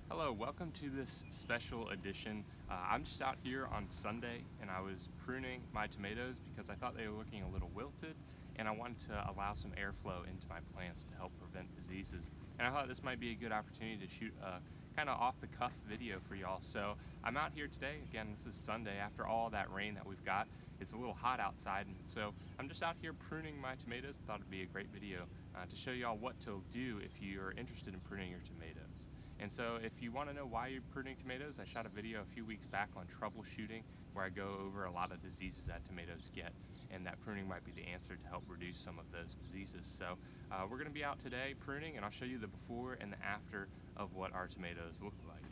Hello, welcome to this special edition. I'm just out here on Sunday and I was pruning my tomatoes because I thought they were looking a little wilted and I wanted to allow some airflow into my plants to help prevent diseases. And I thought this might be a good opportunity to shoot a kind of off the cuff video for y'all. So I'm out here today. Again, this is Sunday after all that rain that we've got. It's a little hot outside, and so I'm just out here pruning my tomatoes. I thought it'd be a great video to show y'all what to do if you're interested in pruning your tomatoes. And so if you want to know why you're pruning tomatoes, I shot a video a few weeks back on troubleshooting where I go over a lot of diseases that tomatoes get, and that pruning might be the answer to help reduce some of those diseases. So we're going to be out today pruning, and I'll show you the before and the after of what our tomatoes look like.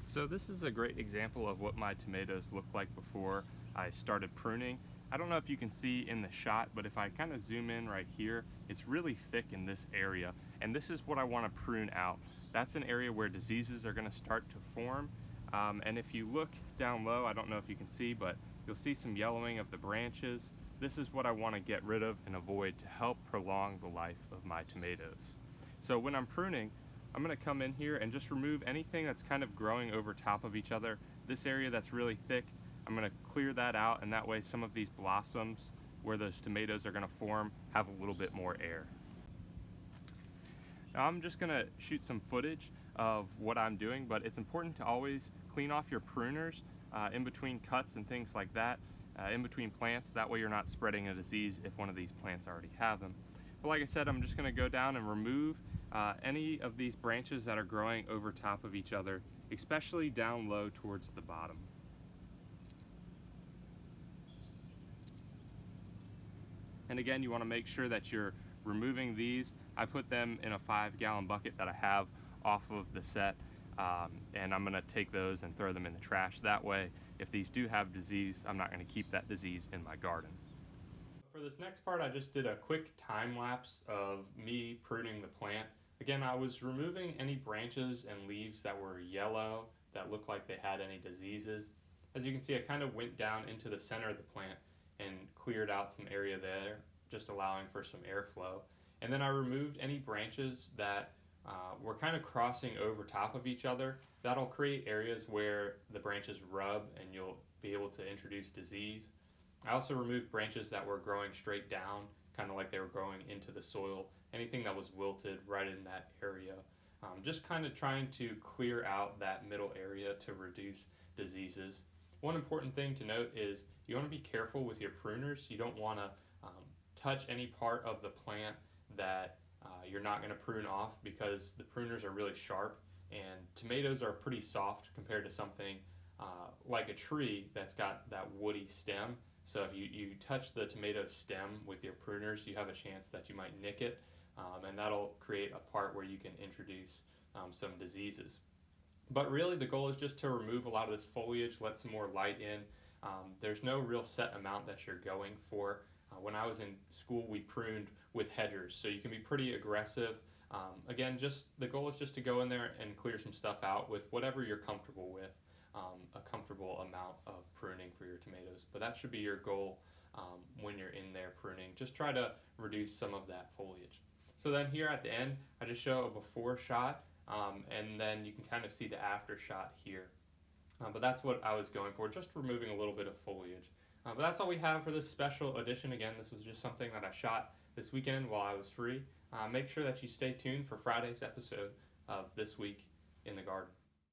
So this is a great example of what my tomatoes looked like before I started pruning. I don't know if you can see in the shot, but if I kind of zoom in right here, it's really thick in this area, and this is what I want to prune out. That's an area where diseases are going to start to form, and if you look down low, I don't know if you can see, but you'll see some yellowing of the branches. This is what I want to get rid of and avoid to help prolong the life of my tomatoes. So when I'm pruning, I'm going to come in here and just remove anything that's kind of growing over top of each other. This area that's really thick, I'm going to clear that out, and that way some of these blossoms where those tomatoes are going to form have a little bit more air. Now I'm just going to shoot some footage of what I'm doing, but it's important to always clean off your pruners in between cuts and things like that, in between plants. That way you're not spreading a disease if one of these plants already have them. But like I said, I'm just going to go down and remove any of these branches that are growing over top of each other, especially down low towards the bottom. And again, you want to make sure that you're removing these. I put them in a 5-gallon bucket that I have off of the set, and I'm going to take those and throw them in the trash. That way, if these do have disease, I'm not going to keep that disease in my garden. For this next part, I just did a quick time lapse of me pruning the plant. Again, I was removing any branches and leaves that were yellow, that looked like they had any diseases. As you can see, I kind of went down into the center of the plant and cleared out some area there, just allowing for some airflow. And then I removed any branches that were kind of crossing over top of each other. That'll create areas where the branches rub and you'll be able to introduce disease. I also removed branches that were growing straight down, kind of like they were growing into the soil, anything that was wilted right in that area. Just kind of trying to clear out that middle area to reduce diseases. One important thing to note is you want to be careful with your pruners. You don't want to touch any part of the plant that you're not going to prune off, because the pruners are really sharp, and tomatoes are pretty soft compared to something like a tree that's got that woody stem. So if you touch the tomato stem with your pruners, you have a chance that you might nick it, and that'll create a part where you can introduce some diseases. But really the goal is just to remove a lot of this foliage, let some more light in. There's no real set amount that you're going for. When I was in school, we pruned with hedgers, so you can be pretty aggressive. Again, just the goal is just to go in there and clear some stuff out with whatever you're comfortable with, a comfortable amount of pruning for your tomatoes. But that should be your goal when you're in there pruning. Just try to reduce some of that foliage. So then here at the end, I just show a before shot, and then you can kind of see the after shot here. But that's what I was going for, just removing a little bit of foliage. But that's all we have for this special edition. Again, this was just something that I shot this weekend while I was free. Make sure that you stay tuned for Friday's episode of This Week in the Garden.